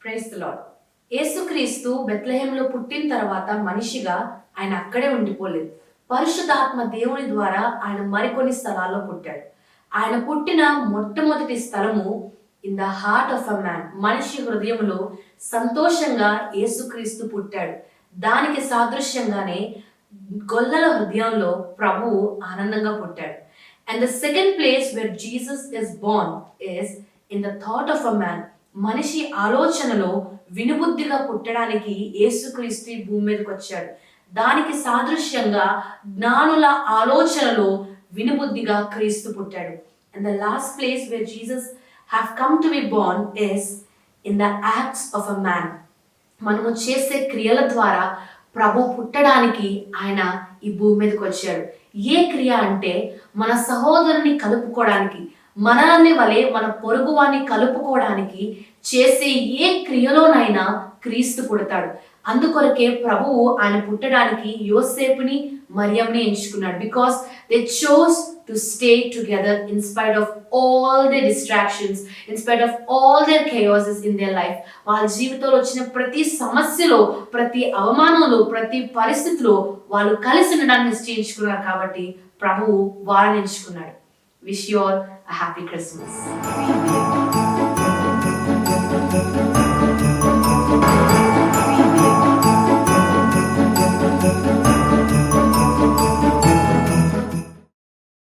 Praise the lord. యేసుక్రీస్తు బెత్లెహేంలో పుట్టిన తర్వాత మనిషిగా ఆయన అక్కడే ఉండిపోలేదు. పరిశుద్ధాత్మ దేవుని ద్వారా ఆయన మరికొన్ని స్థలాల్లో పుట్టాడు. ఆయన పుట్టిన మొట్టమొదటి స్థలము in the heart of a man. మనిషి హృదయంలో సంతోషంగా యేసుక్రీస్తు పుట్టాడు. దానికి సాదృశ్యంగానే గొల్లల హృదయంలో ప్రభువు ఆనందంగా పుట్టాడు. And the second place where Jesus is Born is in the thought of a man. మనిషి ఆలోచనలో వినుబుద్ధిగా పుట్టడానికి యేసుక్రీస్తు ఈ భూమి మీదకి వచ్చాడు. దానికి సాదృశ్యంగా జ్ఞానుల ఆలోచనలో వినుబుద్ధిగా క్రీస్తు పుట్టాడు. And the last place where Jesus have come to be born is in the acts of a man. మనము చేసే క్రియల ద్వారా ప్రభు పుట్టడానికి ఆయన ఈ భూమి మీదకి వచ్చాడు. ఏ క్రియ అంటే మన సహోదరుని కలుపుకోవడానికి, మనల్ని వలె మన పొరుగువాన్ని కలుపుకోవడానికి చేసే ఏ క్రియలోనైనా క్రీస్తు పుడతాడు. అందుకొరకే ప్రభువు ఆయన పుట్టడానికి యోసేపుని మరియంని ఎంచుకున్నాడు. Because they chose to stay together in spite of all the distractions, in spite of all their chaoses in their life. వాళ్ళ జీవితంలో వచ్చిన ప్రతి సమస్యలో, ప్రతి అవమానంలో, ప్రతి పరిస్థితిలో వాళ్ళు కలిసి ఉండడానికి నిశ్చయించుకున్నారు. కాబట్టి ప్రభువు వారిని ఎంచుకున్నాడు. Wish you all a happy Christmas.